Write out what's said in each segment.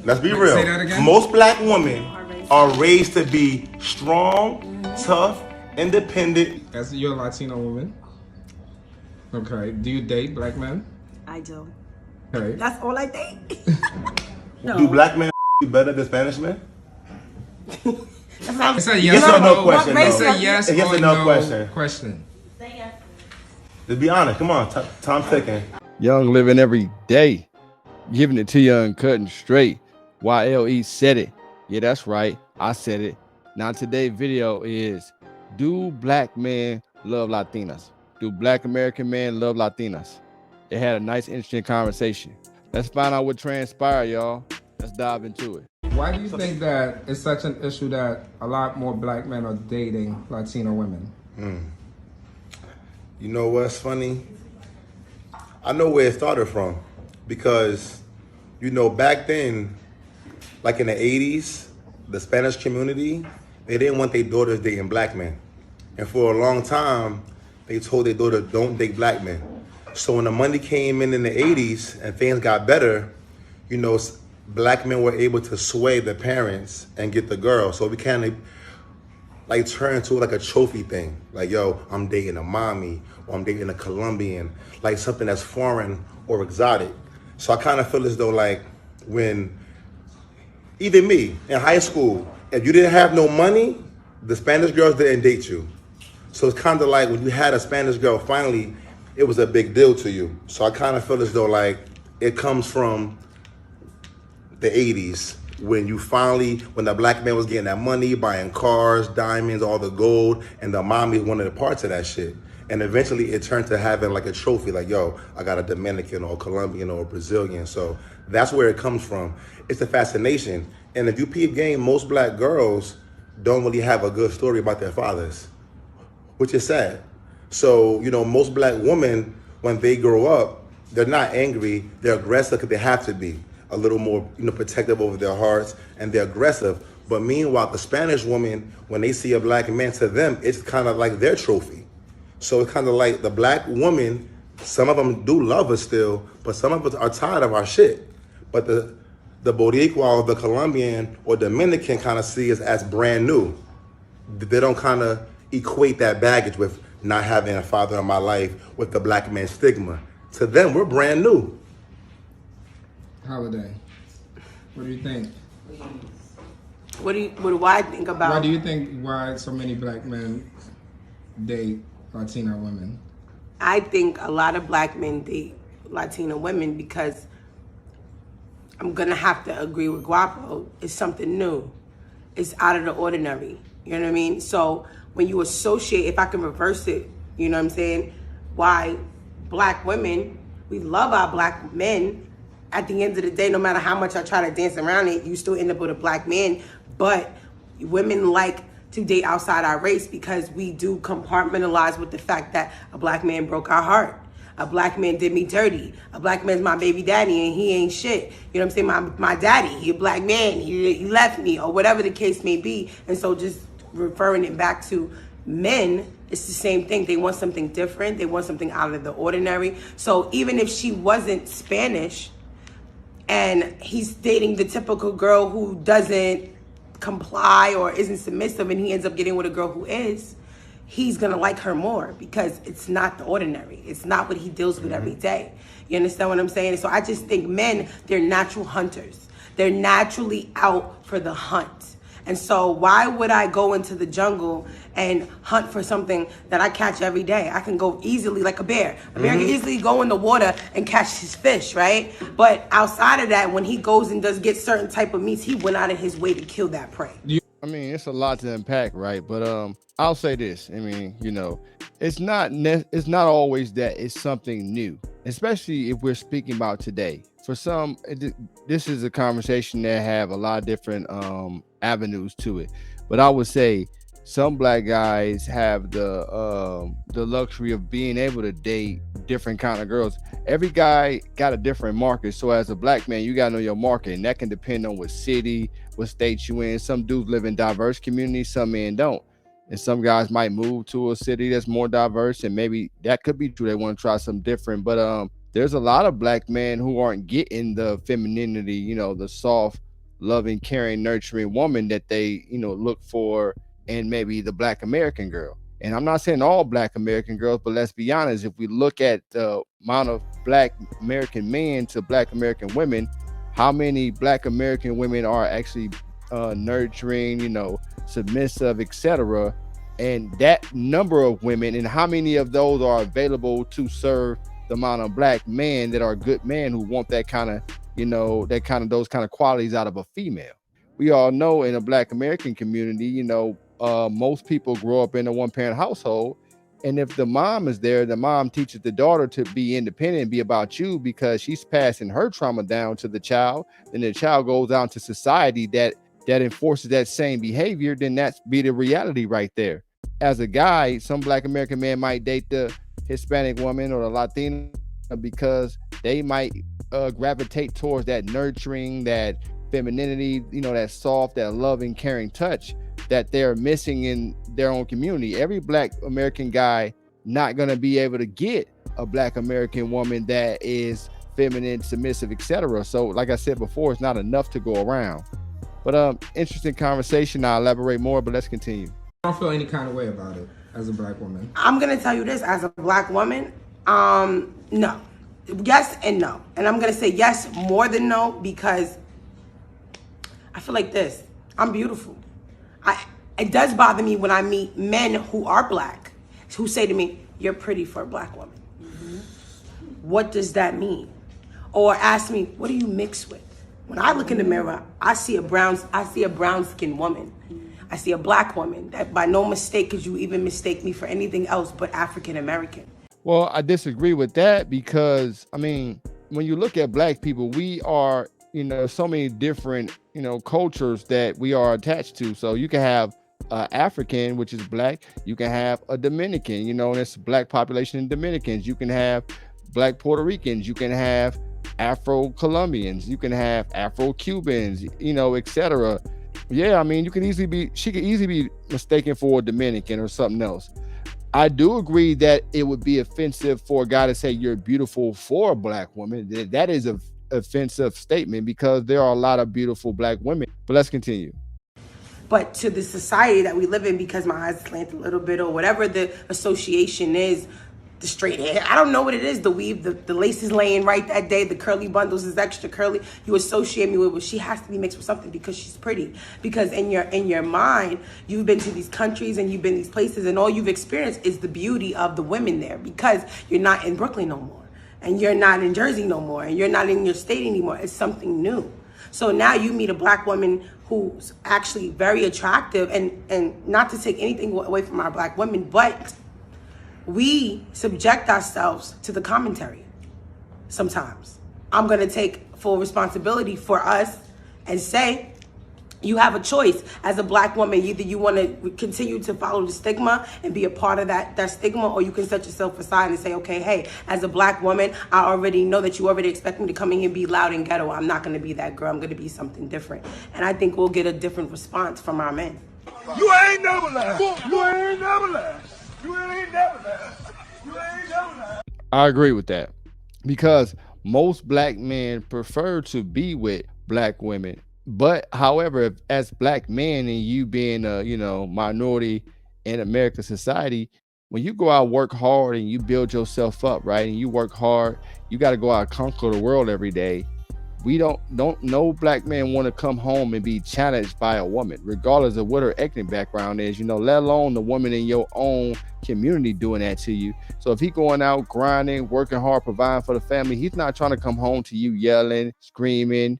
Let's be Wait, real. say that again? Most black women are raised to be strong, tough, independent. As you're a Latino woman. Okay. Do you date black men? I do. Okay. That's all I think. No. Do black men better than Spanish men? It's a Yes or no question, though. It's a yes Yes or or no no question. question. Just be honest. Come on. Time ticking. Young living every day, giving it to you uncut and straight. YLE said it. Yeah, that's right. I said it. Now today's video is, do black men love Latinas? Do black American men love Latinas? They had a nice, interesting conversation. Let's find out what transpired, y'all. Let's dive into it. Why do you think that it's such an issue that a lot more black men are dating Latino women? You know what's funny? I know where it started from, because, you know, back then, like in the 80s, the Spanish community, they didn't want their daughters dating black men. And for a long time, they told their daughters, don't date black men. So when the money came in the 80s and things got better, you know, black men were able to sway the parents and get the girl. So we kind of like turn into like a trophy thing. Like, yo, I'm dating a mommy, or I'm dating a Colombian, like something that's foreign or exotic. So I kind of feel as though, like, when, even me, in high school, if you didn't have no money, the Spanish girls didn't date you. So it's kind of like when you had a Spanish girl, finally, it was a big deal to you. So I kind of feel as though, like, it comes from the 80s, when you finally, when the black man was getting that money, buying cars, diamonds, all the gold, and the mommy wanted the parts of that shit. And eventually it turned to having like a trophy, like, yo, I got a Dominican or a Colombian or a Brazilian. So that's where it comes from. It's the fascination. And if you peep game, most black girls don't really have a good story about their fathers, which is sad. So, you know, most black women, when they grow up, they're not angry, they're aggressive because they have to be. A little more, you know, protective over their hearts, and they're aggressive. But meanwhile, the Spanish woman, when they see a black man, to them, it's kind of like their trophy. So it's kind of like the black woman, some of them do love us still, but some of us are tired of our shit. But the Boricua or the Colombian or Dominican kind of see us as brand new. They don't kind of equate that baggage with not having a father in my life with the black man stigma. To them, we're brand new. Holiday, what do you think? What do I think about? Why do you think why so many black men date Latina women? I think a lot of black men date Latina women because I'm gonna have to agree with Guapo. It's something new. It's out of the ordinary. You know what I mean? So when you associate, if I can reverse it, you know what I'm saying? Why black women, we love our black men. At the end of the day, no matter how much I try to dance around it, you still end up with a black man. But women like to date outside our race because we do compartmentalize with the fact that a black man broke our heart. A black man did me dirty. A black man's my baby daddy and he ain't shit. You know what I'm saying? My daddy, he a black man, he left me, or whatever the case may be. And so just referring it back to men, it's the same thing. They want something different. They want something out of the ordinary. So even if she wasn't Spanish, and he's dating the typical girl who doesn't comply or isn't submissive, and he ends up getting with a girl who is, he's gonna like her more because it's not the ordinary. It's not what he deals with every day. You understand what I'm saying? So I just think men, they're natural hunters. They're naturally out for the hunt. And so why would I go into the jungle and hunt for something that I catch every day? I can go easily like a bear. A bear can easily go in the water and catch his fish, right? But outside of that, when he goes and does get certain type of meats, he went out of his way to kill that prey. I mean, it's a lot to unpack, right? But I'll say this. I mean, you know, it's not always that it's something new, especially if we're speaking about today. For some, this is a conversation that have a lot of different avenues to it. But I would say some black guys have the luxury of being able to date different kind of girls. Every guy got a different market. So as a black man, you gotta know your market, and that can depend on what city, what state you in. Some dudes live in diverse communities, some men don't. And some guys might move to a city that's more diverse, and maybe that could be true. They want to try something different. But there's a lot of black men who aren't getting the femininity, you know, the soft loving, caring, nurturing woman that they, look for in maybe the Black American girl. And I'm not saying all Black American girls, but let's be honest, if we look at the amount of Black American men to Black American women, how many Black American women are actually nurturing, submissive, etc. And that number of women, and how many of those are available to serve the amount of Black men that are good men who want that kind of, those kind of qualities out of a female. We all know in a Black American community, most people grow up in a one-parent household. And if the mom is there, the mom teaches the daughter to be independent and be about you because she's passing her trauma down to the child. Then the child goes out to society that enforces that same behavior. Then that's be the reality right there. As a guy, some Black American man might date the Hispanic woman or the Latina because they might gravitate towards that nurturing, that femininity, that soft, that loving, caring touch that they're missing in their own community. Every Black American guy not going to be able to get a Black American woman that is feminine, submissive, etc. So like I said before, it's not enough to go around. But interesting conversation. I'll elaborate more, but let's continue. I don't feel any kind of way about it as a Black woman. I'm gonna tell you this, as a Black woman, no. Yes and no. And I'm gonna say yes more than no because I feel like this. I'm beautiful. It does bother me when I meet men who are Black, who say to me, "You're pretty for a Black woman." Mm-hmm. What does that mean? Or ask me, "What do you mix with?" When I look in the mirror, I see a brown-skinned woman. I see a Black woman that by no mistake could you even mistake me for anything else but African American. Well, I disagree with that because, when you look at Black people, we are, so many different, cultures that we are attached to. So you can have African, which is Black. You can have a Dominican, and it's Black population in Dominicans. You can have Black Puerto Ricans. You can have Afro-Colombians. You can have Afro-Cubans, etc. Yeah, she could easily be mistaken for a Dominican or something else. I do agree that it would be offensive for a guy to say you're beautiful for a Black woman. That is an offensive statement because there are a lot of beautiful Black women. But let's continue. But to the society that we live in, because my eyes slant a little bit or whatever the association is, the straight hair, I don't know what it is, the weave, the lace is laying right that day, the curly bundles is extra curly, you associate me with, well, she has to be mixed with something because she's pretty. Because in your mind, you've been to these countries and you've been these places and all you've experienced is the beauty of the women there because you're not in Brooklyn no more and you're not in Jersey no more and you're not in your state anymore. It's something new. So now you meet a Black woman who's actually very attractive and not to take anything away from our Black women, but we subject ourselves to the commentary sometimes. I'm gonna take full responsibility for us and say, you have a choice as a Black woman. Either you wanna continue to follow the stigma and be a part of that stigma, or you can set yourself aside and say, okay, hey, as a Black woman, I already know that you already expect me to come in here and be loud and ghetto. I'm not gonna be that girl, I'm gonna be something different. And I think we'll get a different response from our men. You ain't never last. You ain't never last. You ain't never last. You ain't never last. I agree with that because most Black men prefer to be with Black women. But however, as Black men and you being a minority in American society, when you go out, work hard and you build yourself up, right? And you work hard, you got to go out and conquer the world every day. We don't no Black man want to come home and be challenged by a woman, regardless of what her ethnic background is, let alone the woman in your own community doing that to you. So if he going out grinding, working hard, providing for the family, he's not trying to come home to you yelling, screaming,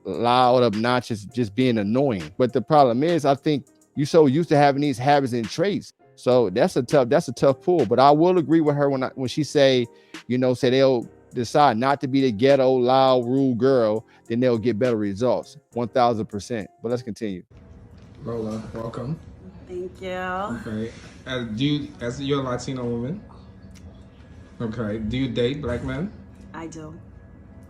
loud, obnoxious, just being annoying. But the problem is, I think you're so used to having these habits and traits. So that's a tough pull. But I will agree with her when she say they'll decide not to be the ghetto, loud, rude girl, then they'll get better results. 1000%. But let's continue. Lola, welcome. Thank you. Okay. As you're a Latino woman, okay, do you date Black men? I do.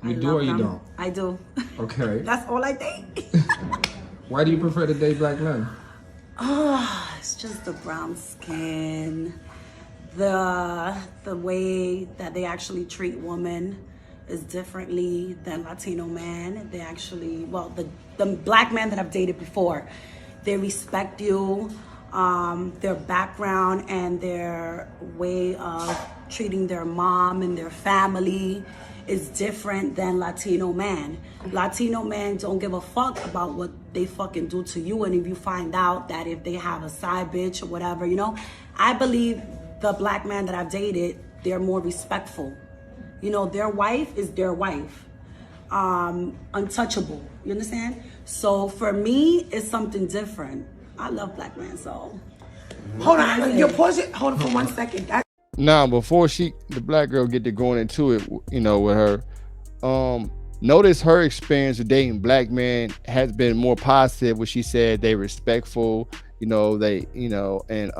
You I do love or you them. don't? I do. Okay. That's all I think. Why do you prefer to date Black men? Oh, it's just the brown skin, the way that they actually treat women. is differently than Latino men. They actually, well, the black men that I've dated before, they respect you, their background and their way of treating their mom and their family is different than Latino men. Latino men don't give a fuck about what they fucking do to you, and if you find out that if they have a side bitch or whatever, you know, I believe the black men that I've dated, they're more respectful. You know, their wife is their wife, untouchable. You understand? So for me, it's something different. I love black men, so. Hold on, you pause it. Hold on for 1 second. Now, before the black girl get to going into it, you know, with her, notice her experience of dating black men has been more positive. When she said they respectful, you know, they, you know, and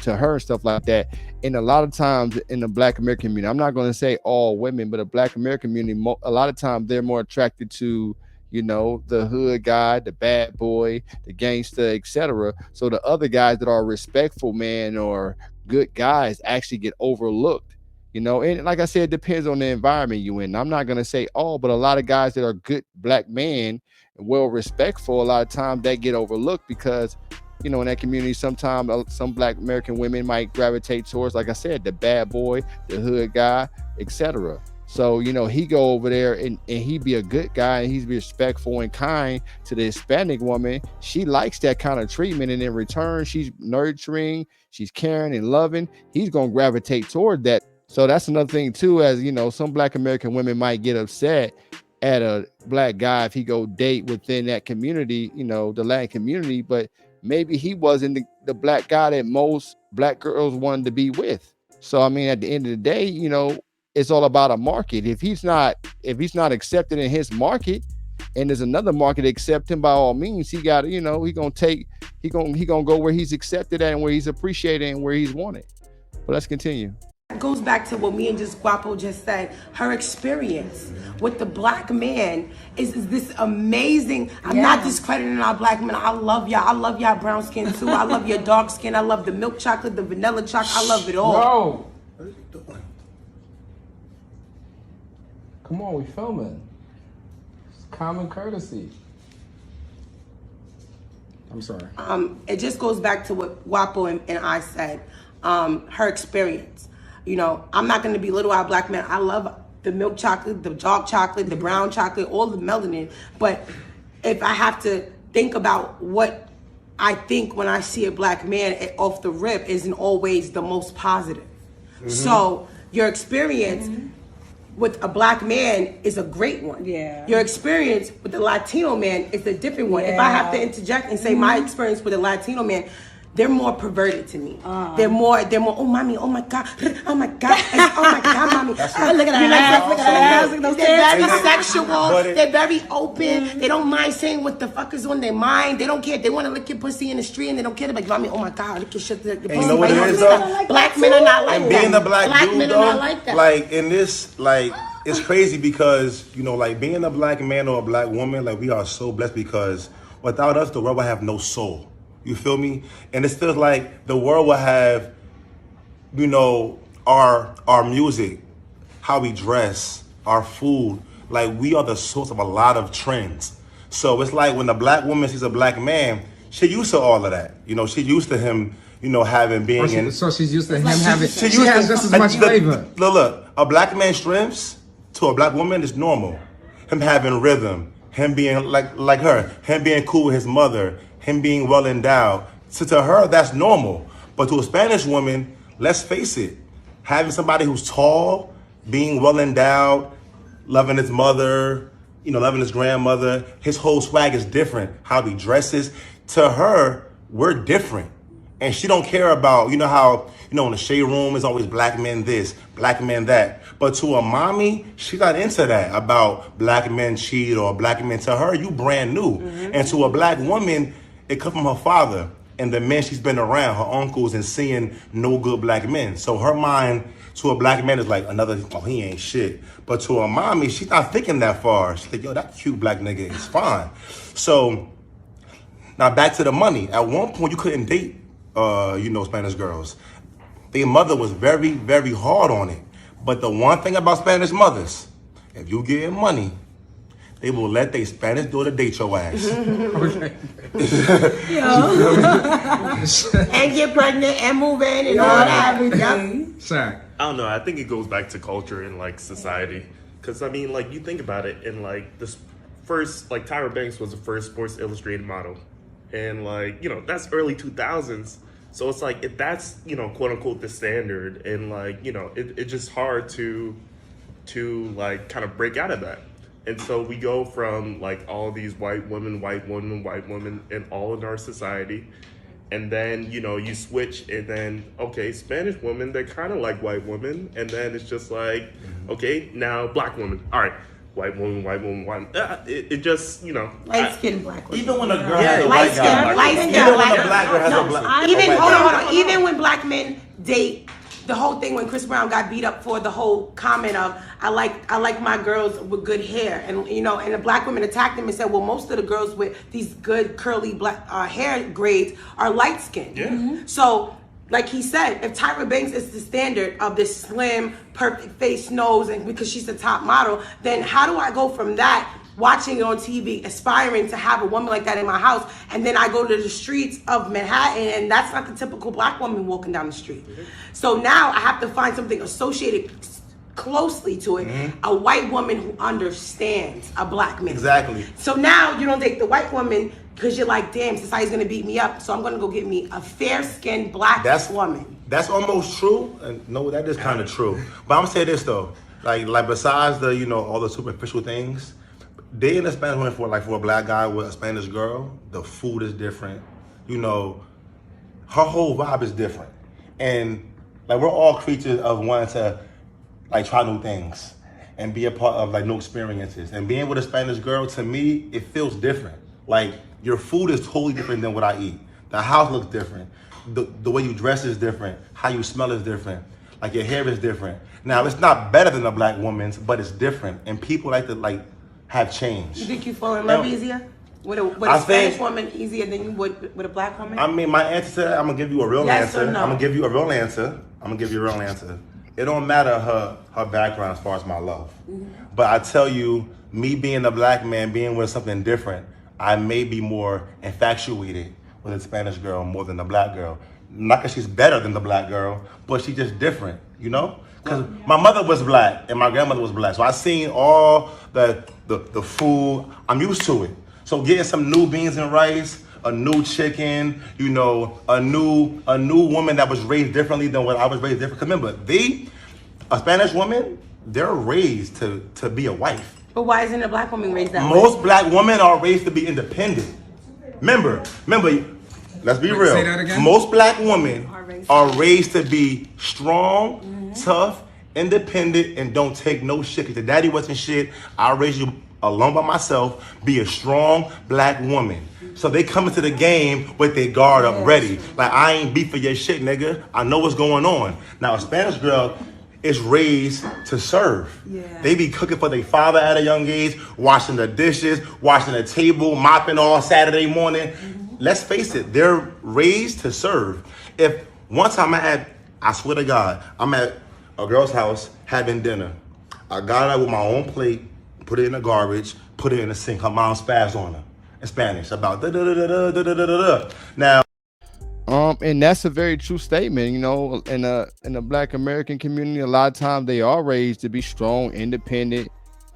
to her and stuff like that. And a lot of times in the Black American community, I'm not going to say all women, but the Black American community, a lot of times they're more attracted to, you know, the hood guy, the bad boy, the gangster, etc. So the other guys that are respectful, man, or good guys actually get overlooked, you know. And like I said, it depends on the environment you in. I'm not going to say all, but a lot of guys that are good black men and well respectful, a lot of times they get overlooked because, you know, in that community, sometimes some Black American women might gravitate towards, like I said, the bad boy, the hood guy, etc. So, you know, he go over there and he be a good guy and he's respectful and kind to the Hispanic woman. She likes that kind of treatment, and in return, she's nurturing, she's caring and loving. He's going to gravitate toward that. So that's another thing too, as you know, some Black American women might get upset at a black guy if he go date within that community, you know, the Latin community, but maybe he wasn't the black guy that most black girls wanted to be with. So, I mean, at the end of the day, you know, it's all about a market. If he's not accepted in his market, and there's another market to accept him, by all means, he got, you know, he gonna go where he's accepted at and where he's appreciated and where he's wanted. But let's continue. It goes back to what me and just Guapo just said. Her experience with the black man is this amazing. I'm not discrediting our black men. I love y'all. I love y'all brown skin too. I love your dark skin. I love the milk chocolate, the vanilla chocolate. I love it all. No. What are you doing? Come on, we filming. It's common courtesy. I'm sorry. It just goes back to what Guapo and I said. Her experience. You know, I'm not going to belittle our black men. I love the milk chocolate, the dark chocolate, the brown chocolate, all the melanin. But if I have to think about what I think when I see a black man off the rip, isn't always the most positive. Mm-hmm. So your experience with a black man is a great one. Yeah. Your experience with the Latino man is a different one. If I have to interject and say my experience with a Latino man, they're more perverted to me. They're more, oh mommy, oh my God, oh my God, oh my God, mommy. Look at that, look at that. They're very sexual, they're very open. They don't mind saying what the fuck is on their mind. They don't care. They want to lick your pussy in the street and they don't care. They're like, mommy, oh my God, lick your shit. And you know what it is though? Black men are not like that. And being the black dude men though, are not like that. like in this, like, it's crazy because, you know, like being a black man or a black woman, like we are so blessed because without us, the world would have no soul. You feel me? And it feels like the world will have, you know, our music, how we dress, our food. Like we are the source of a lot of trends. So it's like when the black woman sees a black man, she used to all of that. You know, she used to him, you know, so she's used to him having. She has just as much flavor. Look, a black man's strengths to a black woman is normal. Him having rhythm, him being like her, him being cool with his mother, him being well endowed. So to her, that's normal. But to a Spanish woman, let's face it, having somebody who's tall, being well endowed, loving his mother, you know, loving his grandmother, his whole swag is different. How he dresses. To her, we're different. And she don't care about, you know how, you know, in the shade room is always black men this, black men that. But to a mommy, she's not into that about black men cheat or black men. To her, you brand new. And to a black woman, it comes from her father and the men she's been around, her uncles, and seeing no good black men. So her mind to a black man is like another, oh, he ain't shit. But to a mommy, she's not thinking that far. She's like, yo, that cute black nigga is fine. So now back to the money. At one point, you couldn't date, you know, Spanish girls. Their mother was very, very hard on it. But the one thing about Spanish mothers, if you getting money, they will let their Spanish daughter date your ass. Okay. And get pregnant and move in and all that. Yep. Shaq. I don't know. I think it goes back to culture and like society. Because I mean, like you think about it, and like this first, like Tyra Banks was the first Sports Illustrated model, and like that's early 2000s. So it's like if that's quote unquote the standard, and like it's just hard to like kind of break out of that. And so we go from like all these white women, and all in our society. And then, you switch and then, okay, Spanish women, they're kind of like white women. And then it's just like, okay, now black women. All right, white woman. It just, Light-skinned black women. Even when a girl has a white guy. Light-skinned Even when black a black girl has a black. Even, a white hold guy. on. Even when black men date, the whole thing when Chris Brown got beat up for the whole comment of I like my girls with good hair, and and the black women attacked him and said, well, most of the girls with these good curly black hair grades are light skinned. Yeah. So like he said, if Tyra Banks is the standard of this slim, perfect face, nose, and because she's the top model, then how do I go from that, watching it on TV, aspiring to have a woman like that in my house, and then I go to the streets of Manhattan, and that's not the typical black woman walking down the street. So now I have to find something associated closely to it, a white woman who understands a black man. Exactly. So now you don't take the white woman because you're like, damn, society's gonna beat me up, so I'm gonna go get me a fair-skinned black woman. That's almost true, and no, that is kind of true. But I'm gonna say this though, like besides the all the superficial things, dating a Spanish woman for a black guy with a Spanish girl, the food is different. Her whole vibe is different, and like we're all creatures of wanting to like try new things and be a part of like new experiences. And being with a Spanish girl, to me, it feels different. Like your food is totally different than what I eat. The house looks different. The way you dress is different. How you smell is different. Like your hair is different. Now it's not better than a black woman's, but it's different. And people like to have changed. You think you fall in love easier with a Spanish woman easier than you would with a black woman? I mean, my answer to that, I'm gonna give you a real Yes answer. or no? I'm gonna give you a real answer. It don't matter her background as far as my love. But I tell you, me being a black man, being with something different, I may be more infatuated with a Spanish girl more than the black girl. Not because she's better than the black girl, but she's just different, Because my mother was black and my grandmother was black. So I seen all the food. I'm used to it. So getting some new beans and rice, a new chicken, a new woman that was raised differently than what I was raised different. Because remember, a Spanish woman, they're raised to be a wife. But why isn't a black woman raised that way? Most black women are raised to be independent. Remember, let's be real. Say that again? Most black women are raised to be strong, tough, independent, and don't take no shit. Because the daddy wasn't shit. I raised you alone by myself. Be a strong black woman. So they come into the game with their guard up ready. Like, I ain't beat for your shit, nigga. I know what's going on. Now, a Spanish girl is raised to serve. Yeah. They be cooking for their father at a young age, washing the dishes, washing the table, mopping all Saturday morning. Let's face it, they're raised to serve. If one time I swear to God, I'm at a girl's house having dinner. I got her with my own plate, put it in the garbage, put it in the sink. Her mom spazzed on her in Spanish about da da da da da da da da. Now, and that's a very true statement. In the Black American community, a lot of times they are raised to be strong, independent,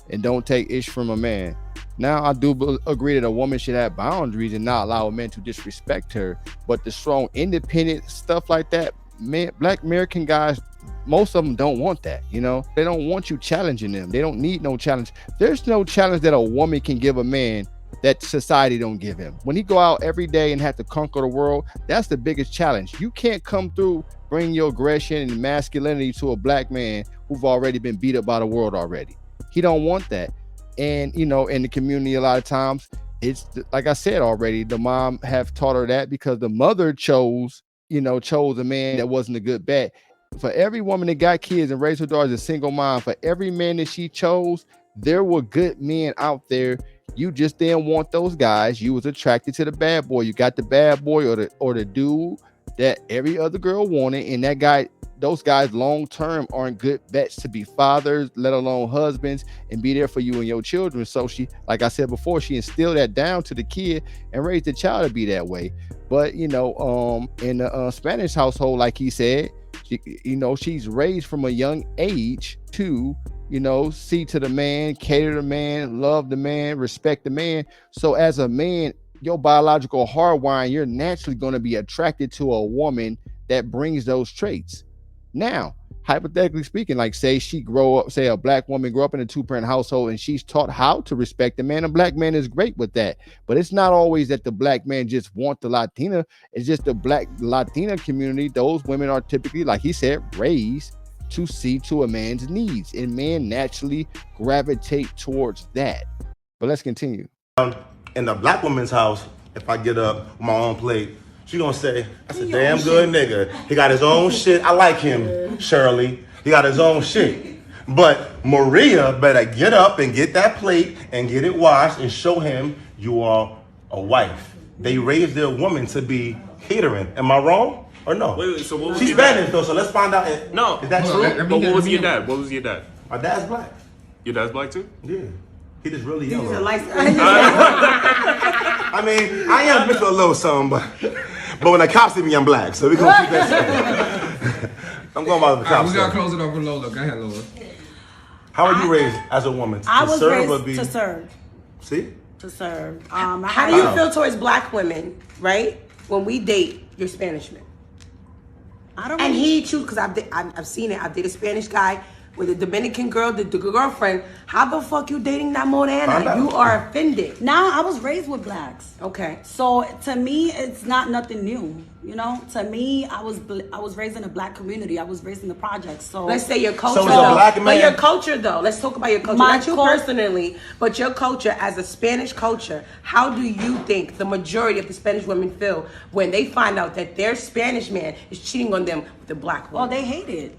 and don't take ish from a man. Now, I do agree that a woman should have boundaries and not allow a man to disrespect her. But the strong, independent stuff like that, man, Black American guys, most of them don't want that. They don't want you challenging them. They don't need no challenge. There's no challenge that a woman can give a man that society don't give him. When he go out every day and have to conquer the world, that's the biggest challenge. You can't come through, bring your aggression and masculinity to a black man who've already been beat up by the world already. He don't want that. And, in the community, a lot of times, it's like I said already, the mom have taught her that because the mother chose a man that wasn't a good bet. For every woman that got kids and raised her daughter as a single mom, for every man that she chose, there were good men out there. You just didn't want those guys. You was attracted to the bad boy. You got the bad boy or the dude that every other girl wanted, and those guys long term aren't good bets to be fathers, let alone husbands, and be there for you and your children. So she, like I said before, she instilled that down to the kid and raised the child to be that way. But in the Spanish household, like he said, she's raised from a young age to see to the man, cater to the man, love the man, respect the man. So as a man, your biological hardwiring, you're naturally going to be attracted to a woman that brings those traits. Now, hypothetically speaking, like say a black woman grow up in a 2-parent household and she's taught how to respect the man. A black man is great with that, but it's not always that the black man just want the Latina. It's just the black Latina community. Those women are typically, like he said, raised to see to a man's needs, and men naturally gravitate towards that. But let's continue. In the black woman's house, if I get up with my own plate, she gonna say, that's a damn good nigga. He got his own shit. I like him, Shirley. He got his own shit. But Maria better get up and get that plate and get it washed and show him you are a wife. They raise their woman to be catering. Am I wrong or no? Wait, so what was She's your dad? Spanish though, so let's find out. Is that true? But what was your dad? What was your dad? My dad's black. Your dad's black too? Yeah. He just really He's a yellow. light I mean, I am mixed with a little something, but when the cops see me, I'm black. So we're going to keep that straight. I'm going by the cops. We got to close it up with Lola. Go ahead, Lola. How are you raised as a woman? I was serve or raised be... to serve. See? To serve. How do you feel towards black women, right? When we date your Spanish men. I don't And really- he choose, because I've seen it. I've dated a Spanish guy with a Dominican girl, the girlfriend. How the fuck you dating that Morena? You are offended. Now, I was raised with blacks. Okay. So to me, it's not nothing new. To me, I was raised in a black community. I was raised in the projects. So Let's say your culture. So as a black man- But your culture, though. Let's talk about your culture. My Not you personally, but your culture as a Spanish culture. How do you think the majority of the Spanish women feel when they find out that their Spanish man is cheating on them with a black well, woman? they hate it.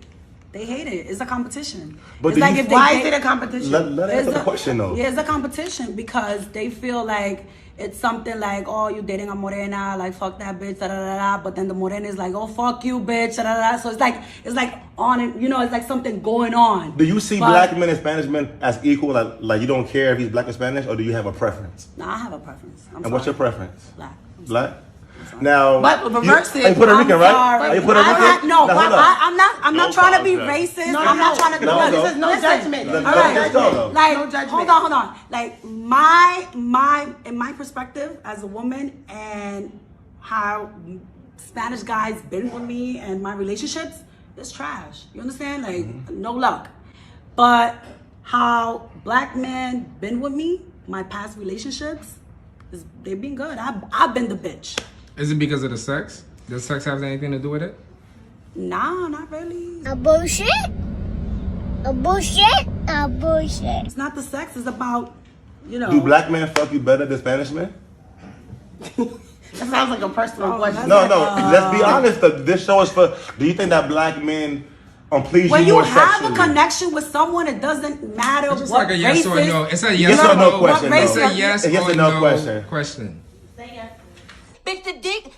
They hate it. It's a competition. But It's do like you- if they Why date- is it a competition? Let It's answer the a- question though. Yeah, it's a competition because they feel like it's something like, oh, you dating a morena, like fuck that bitch, da da da da. But then the morena is like, oh, fuck you, bitch, da da da. So it's like on and it's like something going on. Do you see But- black men and Spanish men as equal? Like you don't care if he's black or Spanish, or do you have a preference? Nah, I have a preference. And what's your preference? Black. Black? Now, But reverse you, it. are you Puerto Rican, I'm right? sorry. Are you Puerto Rican? No, Now, but hold up. I'm not No trying to be apologize. racist. No, I'm not trying to no, do no. This is no judgment. Let- All let right. us go, though. Like, No judgment. hold on. Like my in my perspective as a woman and how Spanish guys been with me and my relationships, it's trash. You understand? Like no luck. But how black men been with me, my past relationships, they've been good. I've been the bitch. Is it because of the sex? Does sex have anything to do with it? Nah, not really. A bullshit? A bullshit? A bullshit. It's not the sex. It's about Do black men fuck you better than Spanish men? That sounds like a personal question. No. Let's be honest. This show is for. Do you think that black men please when you you more have sexually? a connection with someone, it doesn't matter It's just what like a yes or race no. is. It's a Yes yes or or no no question, It's though. a yes A yes or or no no question. Bitch,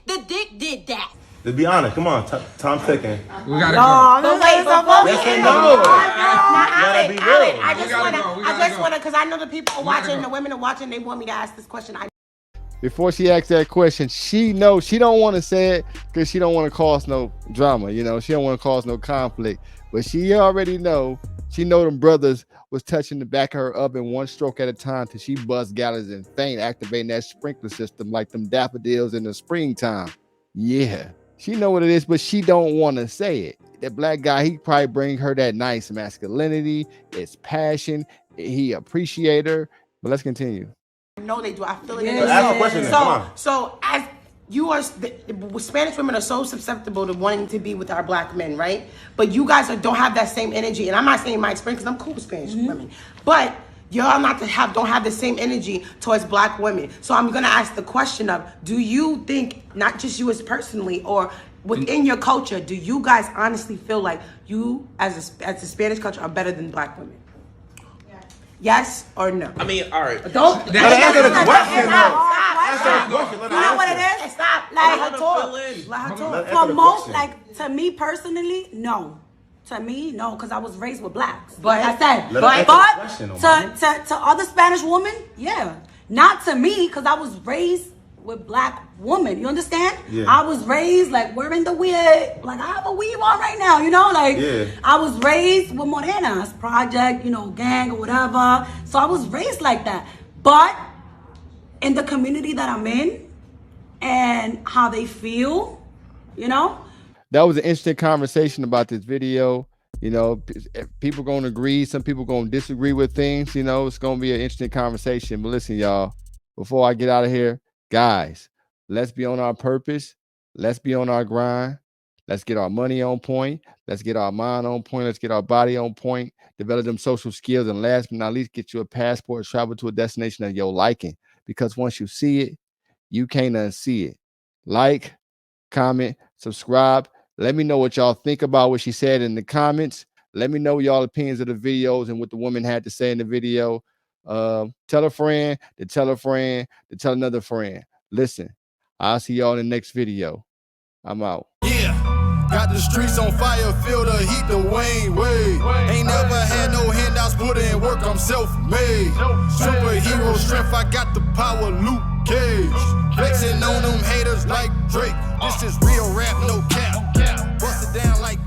the dick did that. Let's be honest. Come on, Tom's ticking. We gotta go. But wait, before we Yes or end no? it, Gotta be real. I We just gotta wanna, go, we I gotta just go. wanna, because I know the people are We gotta watching, go. the women are watching. They want me to ask this question. Before she asks that question, she knows she don't want to say it because she don't want to cause no drama. She don't want to cause no conflict. But she already know. She know them brothers was touching the back of her oven one stroke at a time till she bust gallons and faint, activating that sprinkler system like them daffodils in the springtime. Yeah, she know what it is, but she don't want to say it. That black guy, he probably bring her that nice masculinity, it's passion. He appreciate her. But let's continue. No, they do. I feel it. Yeah. in the Ask a question then, come on. So as you are, Spanish women are so susceptible to wanting to be with our black men, right? But you guys don't have that same energy. And I'm not saying my experience, because I'm cool with Spanish women. But y'all don't have the same energy towards black women. So I'm gonna ask the question of, do you think, not just you as personally, or within your culture, do you guys honestly feel like you as a Spanish culture are better than black women? Yes or no? I mean, all right. Don't Answer the question, though. Stop. Answer the question. You know what it is? Stop. Like, Hold talk. in. Let her Let talk. her For answer the most, question. like, to me personally, no. To me, no, because I was raised with blacks. But- Like I said, Let her answer the question, but to other Spanish women, yeah. Not to me, because I was raised with black women. You understand? Yeah. I was raised like wearing the weird, like I have a weave on right now, you know? Like Yeah. I was raised with Morenas, project, you know, gang or whatever. So I was raised like that. But in the community that I'm in and how they feel, you know? That was an interesting conversation about this video. You know, people gonna agree, some people gonna disagree with things. You know, it's gonna be an interesting conversation. But listen, y'all, before I get out of here, guys, let's be on our purpose. Let's be on our grind. Let's get our money on point. Let's get our mind on point. Let's get our body on point. Develop them social skills. And last but not least, get you a passport, travel to a destination of your liking. Because once you see it, you can't unsee it. Like, comment, subscribe. Let me know what y'all think about what she said in the comments. Let me know y'all opinions of the videos and what the woman had to say in the video. Tell a friend, to tell a friend, to tell another friend. Listen, I'll see y'all in the next video. I'm out. Yeah, got the streets on fire, feel the heat, the Wayne way. Ain't never had no handouts, put in work, I'm self-made. Superhero strength, I got the power, Luke Cage. Flexing on them haters like Drake. This is real rap, no cap. Bust it down like